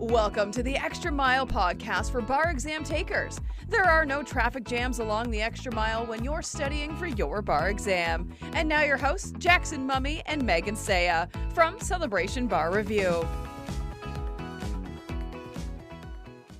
Welcome to the Extra Mile podcast for bar exam takers. There are no traffic jams along the extra mile when you're studying for your bar exam. And now your hosts, Jackson Mummy and Megan Saya from Celebration Bar Review.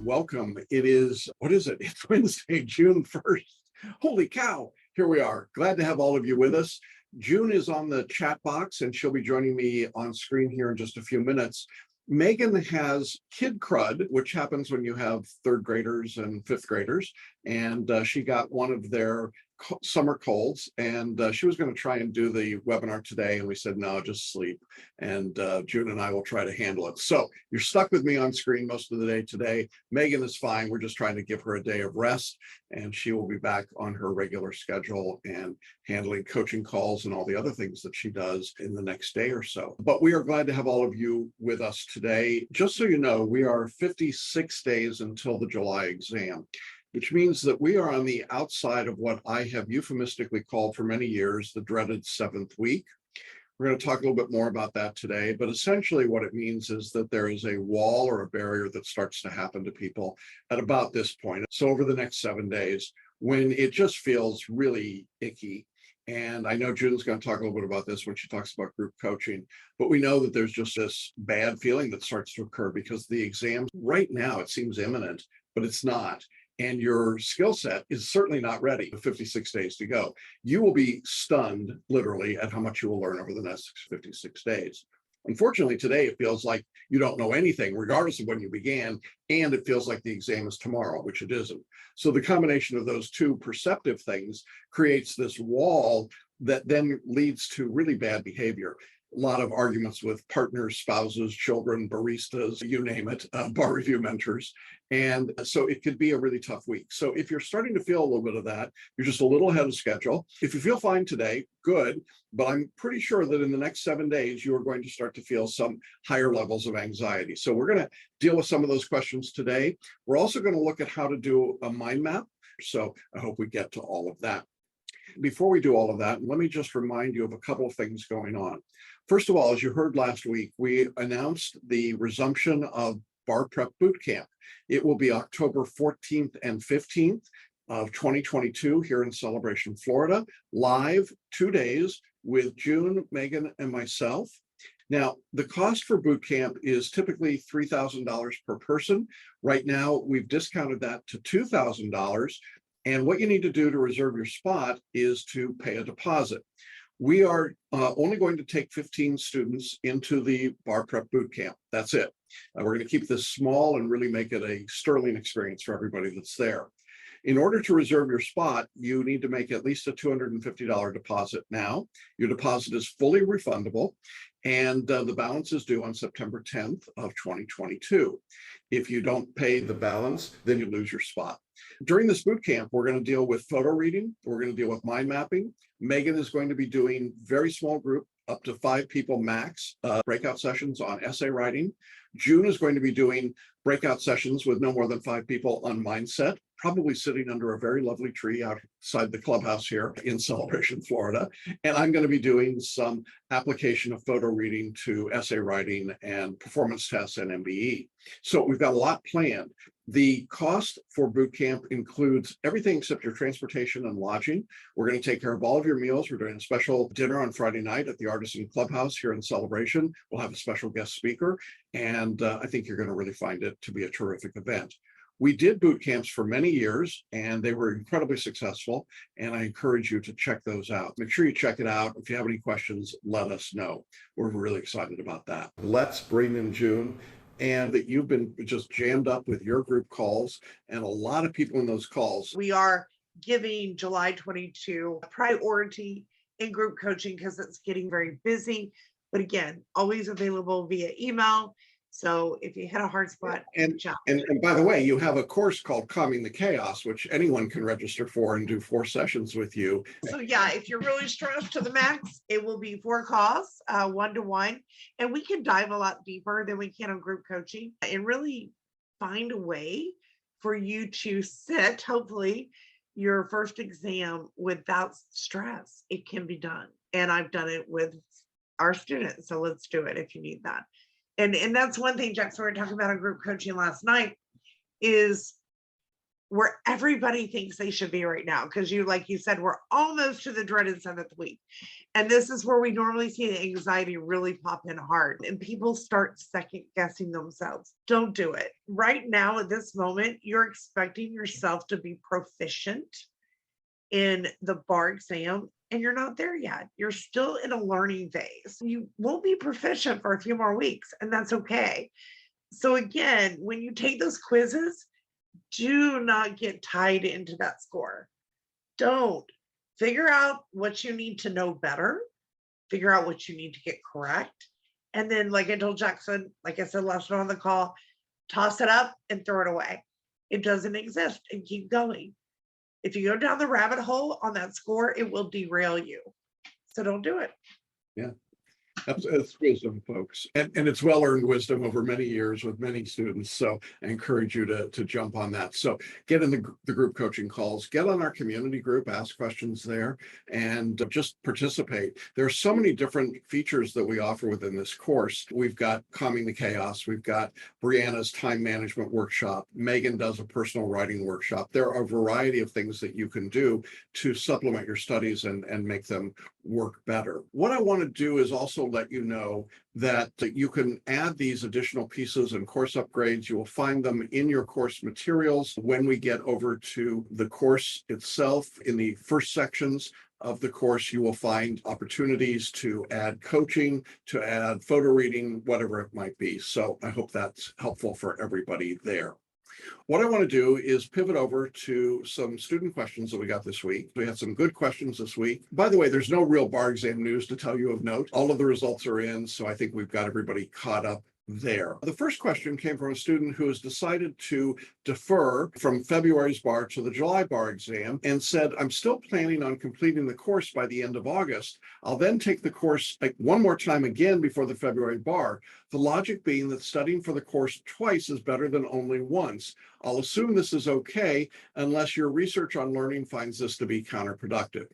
Welcome. It is, It's Wednesday, June 1st. Holy cow. Here we are. Glad to have all of you with us. June is on the chat box and she'll be joining me on screen here in just a few minutes. Megan has Kid Crud, which happens when you have third graders and fifth graders, and she got one of their summer colds, and she was going to try and do the webinar today, and we said, no, just sleep, and June and I will try to handle it. So you're stuck with me on screen most of the day today. Megan is fine. We're just trying to give her a day of rest, and she will be back on her regular schedule and handling coaching calls and all the other things that she does in the next day or so. But we are glad to have all of you with us today. Just so you know, we are 56 days until the July exam, which means that we are on the outside of what I have euphemistically called for many years the dreaded seventh week. We're going to talk a little bit more about that today, but essentially what it means is that there is a wall or a barrier that starts to happen to people at about this point. So over the next 7 days, when it just feels really icky. And I know June's going to talk a little bit about this when she talks about group coaching, but we know that there's just this bad feeling that starts to occur because the exam right now, it seems imminent, but it's not. And your skill set is certainly not ready. 56 days to go. You will be stunned, literally, at how much you will learn over the next 56 days. Unfortunately, today it feels like you don't know anything, regardless of when you began, and it feels like the exam is tomorrow, which it isn't. So the combination of those two perceptive things creates this wall that then leads to really bad behavior. A lot of arguments with partners, spouses, children, baristas, you name it, bar review mentors. And so it could be a really tough week. So if you're starting to feel a little bit of that, you're just a little ahead of schedule. If you feel fine today, good. But I'm pretty sure that in the next 7 days, you are going to start to feel some higher levels of anxiety. So we're going to deal with some of those questions today. We're also going to look at how to do a mind map. So I hope we get to all of that. Before we do all of that, let me just remind you of a couple of things going on. First of all, as you heard last week, we announced the resumption of Bar Prep Bootcamp. It will be October 14th and 15th of 2022 here in Celebration, Florida, live 2 days with June, Megan, and myself. Now, the cost for bootcamp is typically $3,000 per person. Right now, we've discounted that to $2,000. And what you need to do to reserve your spot is to pay a deposit. We are only going to take 15 students into the Bar Prep Bootcamp. That's it. We're going to keep this small and really make it a sterling experience for everybody that's there. In order to reserve your spot, you need to make at least a $250 deposit now. Your deposit is fully refundable, and the balance is due on September 10th of 2022. If you don't pay the balance, then you lose your spot. During this boot camp, we're going to deal with photo reading. We're going to deal with mind mapping. Megan is going to be doing very small group, up to 5 people max, breakout sessions on essay writing. June is going to be doing breakout sessions with no more than 5 people on mindset, probably sitting under a very lovely tree outside the clubhouse here in Celebration, Florida. And I'm going to be doing some application of photo reading to essay writing and performance tests and MBE. So we've got a lot planned. The cost for bootcamp includes everything except your transportation and lodging. We're going to take care of all of your meals. We're doing a special dinner on Friday night at the Artisan Clubhouse here in Celebration. We'll have a special guest speaker, and I think you're going to really find it to be a terrific event. We did boot camps for many years, and they were incredibly successful, and I encourage you to check those out. Make sure you check it out. If you have any questions, let us know. We're really excited about that. Let's bring in June. And that you've been just jammed up with your group calls and a lot of people in those calls. We are giving July 22 priority in group coaching because it's getting very busy. But again, always available via email. So if you hit a hard spot, and by the way, you have a course called Calming the Chaos, which anyone can register for and do 4 sessions with you. So yeah, if you're really stressed to the max, it will be 4 calls, 1-to-1, and we can dive a lot deeper than we can on group coaching and really find a way for you to sit, hopefully, your first exam without stress. It can be done. And I've done it with our students. So let's do it if you need that. And that's one thing, Jackson, we were talking about in group coaching last night, is where everybody thinks they should be right now. Because like you said, we're almost to the dreaded 7th week. And this is where we normally see the anxiety really pop in hard and people start second guessing themselves. Don't do it. Right now, at this moment, you're expecting yourself to be proficient in the bar exam, and you're not there yet. You're still in a learning phase. You won't be proficient for a few more weeks, and that's okay. So again, when you take those quizzes, do not get tied into that score. Don't. Figure out what you need to know better, figure out what you need to get correct. And then, like I told Jackson, like I said last night on the call, toss it up and throw it away. It doesn't exist, and keep going. If you go down the rabbit hole on that score, it will derail you. So don't do it. Yeah. That's wisdom, folks. And it's well-earned wisdom over many years with many students. So I encourage you to jump on that. So get in the group coaching calls, get on our community group, ask questions there, and just participate. There are so many different features that we offer within this course. We've got Calming the Chaos. We've got Brianna's time management workshop. Megan does a personal writing workshop. There are a variety of things that you can do to supplement your studies and make them work better. What I want to do is also let you know that you can add these additional pieces and course upgrades. You will find them in your course materials. When we get over to the course itself, in the first sections of the course, you will find opportunities to add coaching, to add photo reading, whatever it might be. So I hope that's helpful for everybody there. What I want to do is pivot over to some student questions that we got this week. We had some good questions this week. By the way, there's no real bar exam news to tell you of note. All of the results are in, so I think we've got everybody caught up there. The first question came from a student who has decided to defer from February's bar to the July bar exam and said, I'm still planning on completing the course by the end of August. I'll then take the course one more time again before the February bar. The logic being that studying for the course twice is better than only once. I'll assume this is okay unless your research on learning finds this to be counterproductive.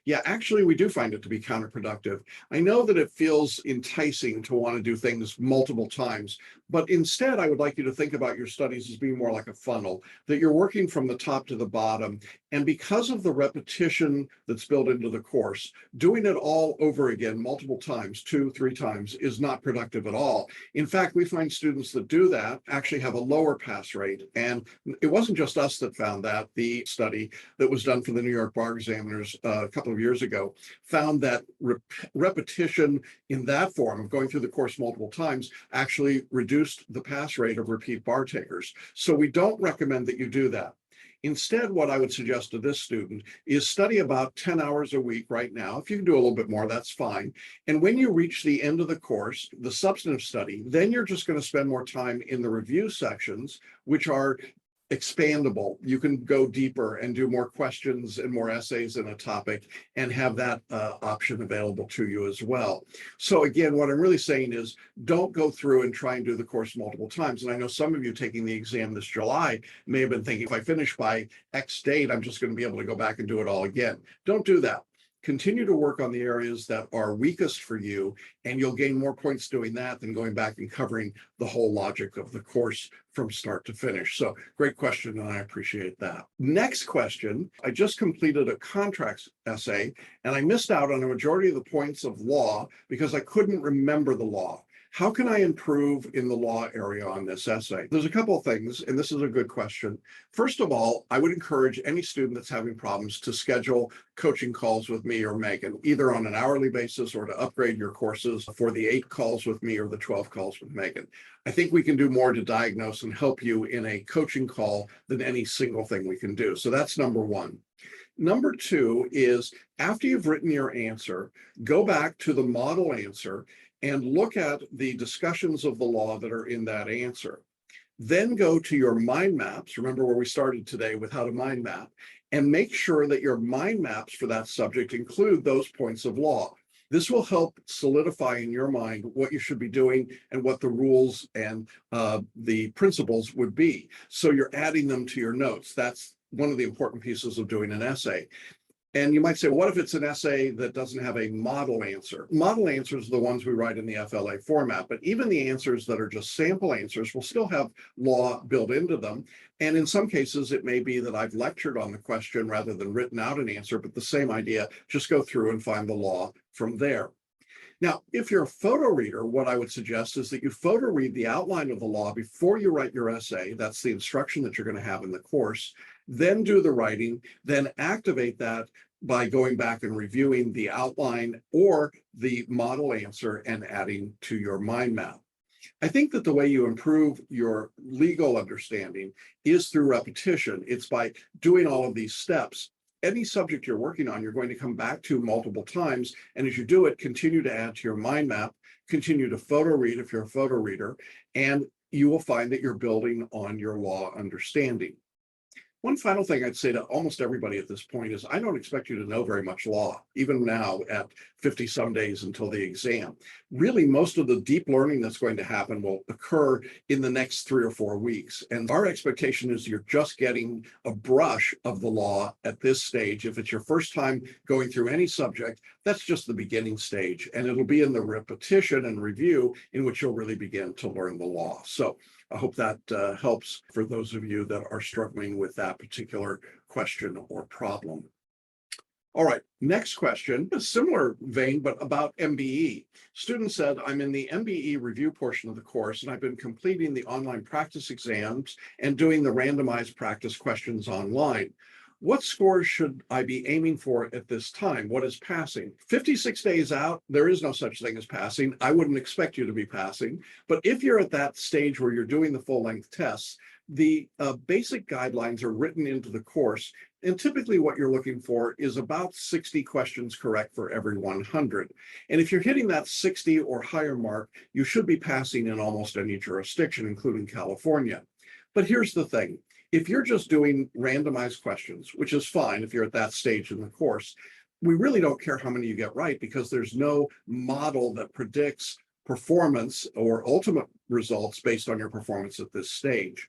Yeah, actually, we do find it to be counterproductive. I know that it feels enticing to want to do things multiple times, but instead, I would like you to think about your studies as being more like a funnel, that you're working from the top to the bottom. And because of the repetition that's built into the course, doing it all over again multiple times, 2-3 times, is not productive at all. In fact, we find students that do that actually have a lower pass rate. And it wasn't just us that found that. The study that was done for the New York bar examiners a couple of years ago found that repetition in that form of going through the course multiple times actually reduced the pass rate of repeat bar takers. So we don't recommend that you do that. Instead, what I would suggest to this student is study about 10 hours a week right now. If you can do a little bit more, that's fine. And when you reach the end of the course, the substantive study, then you're just going to spend more time in the review sections, which are expandable. You can go deeper and do more questions and more essays in a topic and have that option available to you as well. So again, what I'm really saying is don't go through and try and do the course multiple times. And I know some of you taking the exam this July may have been thinking, if I finish by X date, I'm just going to be able to go back and do it all again. Don't do that. Continue to work on the areas that are weakest for you, and you'll gain more points doing that than going back and covering the whole logic of the course from start to finish. So great question, and I appreciate that. Next question, I just completed a contracts essay, and I missed out on a majority of the points of law because I couldn't remember the law. How can I improve in the law area on this essay? There's a couple of things, and this is a good question. First of all, I would encourage any student that's having problems to schedule coaching calls with me or Megan, either on an hourly basis or to upgrade your courses for the 8 calls with me or the 12 calls with Megan. I think we can do more to diagnose and help you in a coaching call than any single thing we can do. So that's number one. Number two is, after you've written your answer, go back to the model answer and look at the discussions of the law that are in that answer. Then go to your mind maps, remember where we started today with how to mind map, and make sure that your mind maps for that subject include those points of law. This will help solidify in your mind what you should be doing and what the rules and the principles would be. So you're adding them to your notes. That's one of the important pieces of doing an essay. And you might say, what if it's an essay that doesn't have a model answer? Model answers are the ones we write in the FLA format, but even the answers that are just sample answers will still have law built into them. And in some cases, it may be that I've lectured on the question rather than written out an answer, but the same idea, just go through and find the law from there. Now, if you're a photo reader, what I would suggest is that you photo read the outline of the law before you write your essay. That's the instruction that you're going to have in the course. Then do the writing, then activate that by going back and reviewing the outline or the model answer and adding to your mind map. I think that the way you improve your legal understanding is through repetition. It's by doing all of these steps. Any subject you're working on, you're going to come back to multiple times. And as you do it, continue to add to your mind map, continue to photo read if you're a photo reader, and you will find that you're building on your law understanding. One final thing I'd say to almost everybody at this point is I don't expect you to know very much law, even now at 50 some days until the exam. Really, most of the deep learning that's going to happen will occur in the next 3 or 4 weeks. And our expectation is you're just getting a brush of the law at this stage. If it's your first time going through any subject, that's just the beginning stage. And it'll be in the repetition and review in which you'll really begin to learn the law. So I hope that helps for those of you that are struggling with that particular question or problem. All right, next question, a similar vein, but about MBE. Student said, I'm in the MBE review portion of the course, and I've been completing the online practice exams and doing the randomized practice questions online. What scores should I be aiming for at this time? What is passing? 56 days out, there is no such thing as passing. I wouldn't expect you to be passing. But if you're at that stage where you're doing the full-length tests, the basic guidelines are written into the course. And typically what you're looking for is about 60 questions correct for every 100. And if you're hitting that 60 or higher mark, you should be passing in almost any jurisdiction, including California. But here's the thing. If you're just doing randomized questions, which is fine if you're at that stage in the course, we really don't care how many you get right because there's no model that predicts performance or ultimate results based on your performance at this stage.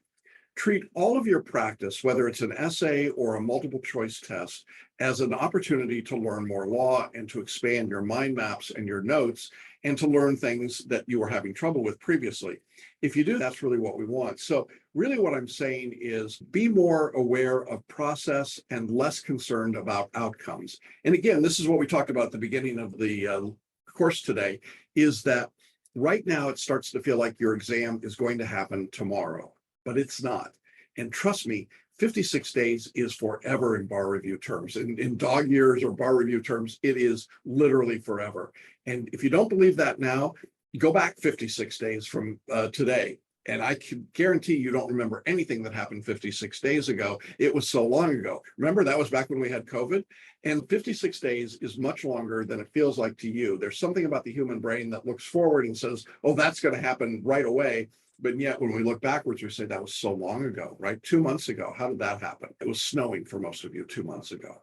Treat all of your practice, whether it's an essay or a multiple choice test, as an opportunity to learn more law and to expand your mind maps and your notes and to learn things that you were having trouble with previously. If you do, that's really what we want. So really what I'm saying is be more aware of process and less concerned about outcomes. And again, this is what we talked about at the beginning of the course today, is that right now it starts to feel like your exam is going to happen tomorrow, but it's not. And trust me, 56 days is forever in bar review terms. In dog years or bar review terms, it is literally forever. And if you don't believe that now, go back 56 days from today. And I can guarantee you don't remember anything that happened 56 days ago. It was so long ago. Remember, that was back when we had COVID. And 56 days is much longer than it feels like to you. There's something about the human brain that looks forward and says, oh, that's going to happen right away. But yet when we look backwards, we say that was so long ago, right? 2 months ago. How did that happen? It was snowing for most of you 2 months ago.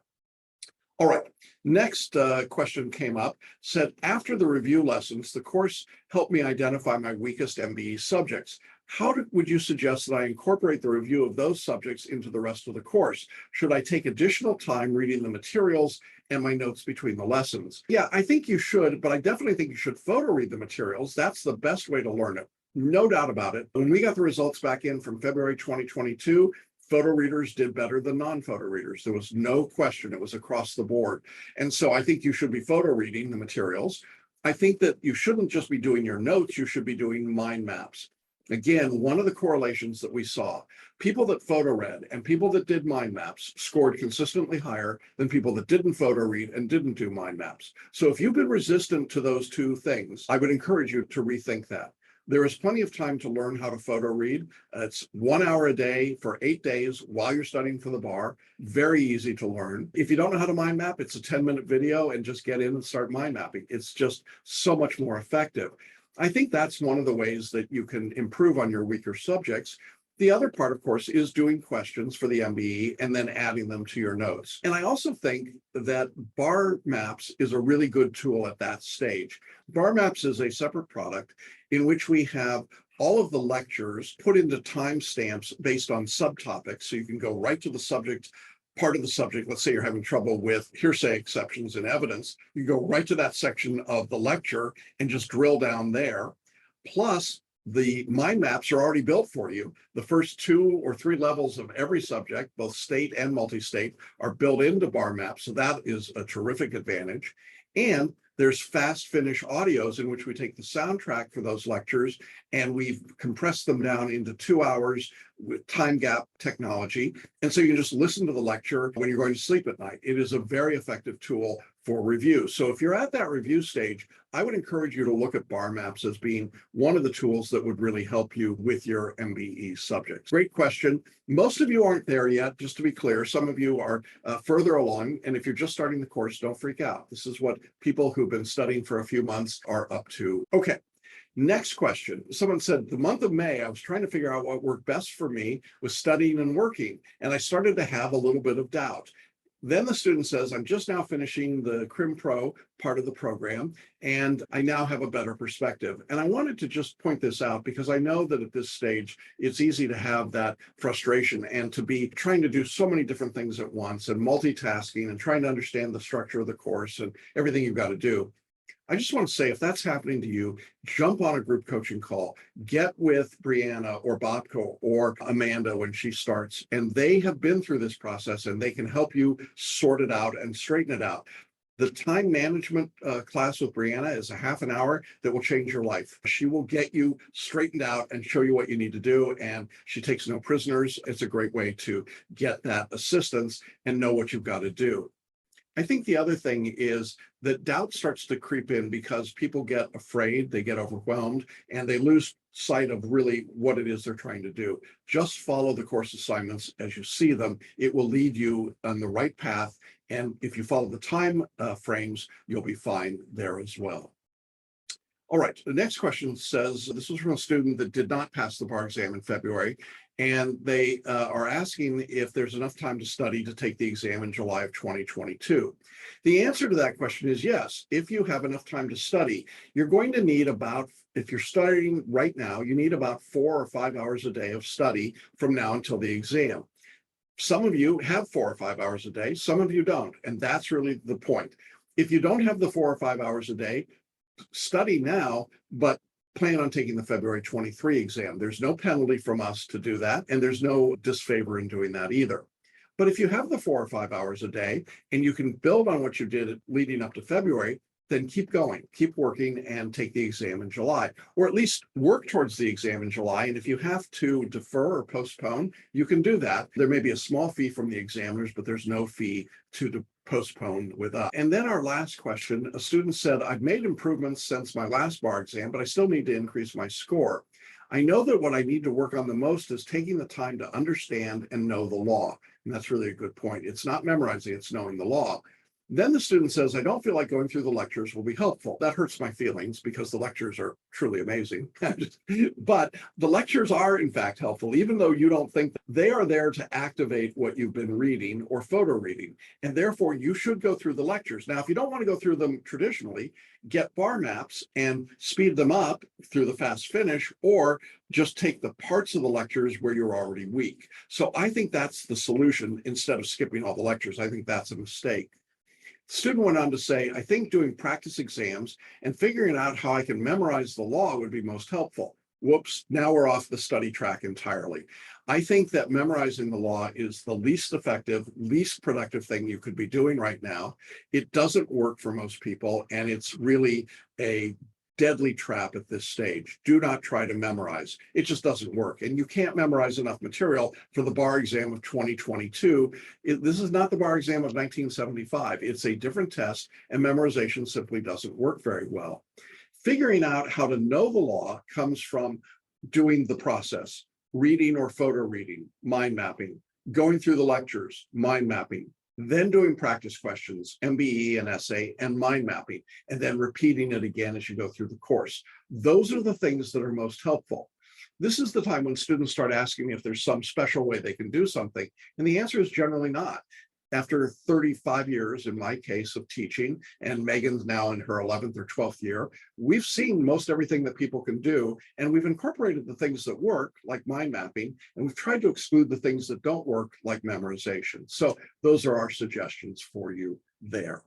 All right, next question came up, said, after the review lessons, the course helped me identify my weakest MBE subjects. How would you suggest that I incorporate the review of those subjects into the rest of the course? Should I take additional time reading the materials and my notes between the lessons? Yeah, I think you should, but I definitely think you should photo read the materials. That's the best way to learn it. No doubt about it. When we got the results back in from February 2022, photo readers did better than non-photo readers. There was no question. It was across the board. And so I think you should be photo reading the materials. I think that you shouldn't just be doing your notes. You should be doing mind maps. Again, one of the correlations that we saw, people that photo read and people that did mind maps scored consistently higher than people that didn't photo read and didn't do mind maps. So if you've been resistant to those two things, I would encourage you to rethink that. There is plenty of time to learn how to photo read. It's 1 hour a day for 8 days while you're studying for the bar. Very easy to learn. If you don't know how to mind map, it's a 10-minute video and just get in and start mind mapping. It's just so much more effective. I think that's one of the ways that you can improve on your weaker subjects. The other part, of course, is doing questions for the MBE and then adding them to your notes. And I also think that BarMaps is a really good tool at that stage. BarMaps is a separate product in which we have all of the lectures put into timestamps based on subtopics. So you can go right to the subject part of the subject, let's say you're having trouble with hearsay exceptions in evidence, you go right to that section of the lecture and just drill down there. Plus, the mind maps are already built for you. The first 2 or 3 levels of every subject, both state and multi-state, are built into BarMaps. So that is a terrific advantage. And there's fast finish audios in which we take the soundtrack for those lectures and we've compressed them down into 2 hours with time gap technology. And so you can just listen to the lecture when you're going to sleep at night. It is a very effective tool for review. So if you're at that review stage, I would encourage you to look at BarMaps as being one of the tools that would really help you with your MBE subjects. Great question. Most of you aren't there yet, just to be clear. Some of you are further along. And if you're just starting the course, don't freak out. This is what people who've been studying for a few months are up to. Okay. Next question. Someone said, the month of May, I was trying to figure out what worked best for me with studying and working. And I started to have a little bit of doubt. Then the student says, I'm just now finishing the Crim Pro part of the program, and I now have a better perspective. And I wanted to just point this out because I know that at this stage, it's easy to have that frustration and to be trying to do so many different things at once and multitasking and trying to understand the structure of the course and everything you've got to do. I just want to say, if that's happening to you, jump on a group coaching call, get with Brianna or Bobko or Amanda when she starts, and they have been through this process and they can help you sort it out and straighten it out. The time management class with Brianna is a half an hour that will change your life. She will get you straightened out and show you what you need to do. And she takes no prisoners. It's a great way to get that assistance and know what you've got to do. I think the other thing is that doubt starts to creep in because people get afraid, they get overwhelmed, and they lose sight of really what it is they're trying to do. Just follow the course assignments as you see them. It will lead you on the right path. And if you follow the time frames, you'll be fine there as well. All right, the next question says, this was from a student that did not pass the bar exam in February, and they are asking if there's enough time to study to take the exam in July of 2022. The answer to that question is yes. If you have enough time to study, you're going to need about, if you're studying right now, you need about 4 or 5 hours a day of study from now until the exam. Some of you have 4 or 5 hours a day, some of you don't, and that's really the point. If you don't have the 4 or 5 hours a day, study now, but plan on taking the February 23 exam. There's no penalty from us to do that, and there's no disfavor in doing that either. But if you have the 4 or 5 hours a day and you can build on what you did leading up to February, then keep going, keep working and take the exam in July, or at least work towards the exam in July. And if you have to defer or postpone, you can do that. There may be a small fee from the examiners, but there's no fee to postpone with us. And then our last question, a student said, I've made improvements since my last bar exam, but I still need to increase my score. I know that what I need to work on the most is taking the time to understand and know the law. And that's really a good point. It's not memorizing, it's knowing the law. Then the student says, I don't feel like going through the lectures will be helpful. That hurts my feelings because the lectures are truly amazing. But the lectures are in fact helpful, even though you don't think they are there to activate what you've been reading or photo reading. And therefore you should go through the lectures. Now, if you don't want to go through them traditionally, get BarMaps and speed them up through the fast finish, or just take the parts of the lectures where you're already weak. So I think that's the solution instead of skipping all the lectures. I think that's a mistake. The student went on to say, I think doing practice exams and figuring out how I can memorize the law would be most helpful. Whoops, now we're off the study track entirely. I think that memorizing the law is the least effective, least productive thing you could be doing right now. It doesn't work for most people, and it's really a deadly trap at this stage. Do not try to memorize. It just doesn't work. And you can't memorize enough material for the bar exam of 2022. This is not the bar exam of 1975. It's a different test, and memorization simply doesn't work very well. Figuring out how to know the law comes from doing the process, reading or photo reading, mind mapping, going through the lectures, mind mapping, then doing practice questions, MBE and essay, and mind mapping, and then repeating it again as you go through the course. Those are the things that are most helpful. This is the time when students start asking me if there's some special way they can do something, and the answer is generally not. After 35 years, in my case, of teaching, and Megan's now in her 11th or 12th year, we've seen most everything that people can do, and we've incorporated the things that work, like mind mapping, and we've tried to exclude the things that don't work, like memorization. So those are our suggestions for you there.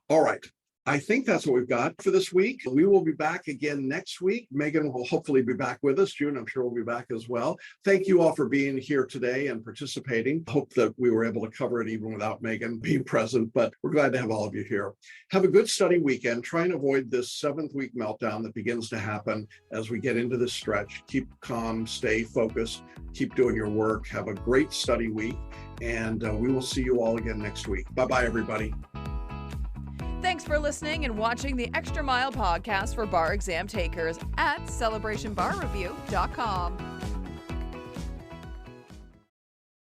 All right. I think that's what we've got for this week. We will be back again next week. Megan will hopefully be back with us. June, I'm sure, will be back as well. Thank you all for being here today and participating. Hope that we were able to cover it even without Megan being present, but we're glad to have all of you here. Have a good study weekend. Try and avoid this 7th week meltdown that begins to happen as we get into this stretch. Keep calm, stay focused, keep doing your work. Have a great study week, and we will see you all again next week. Bye-bye, everybody. Thanks for listening and watching the Extra Mile podcast for bar exam takers at celebrationbarreview.com.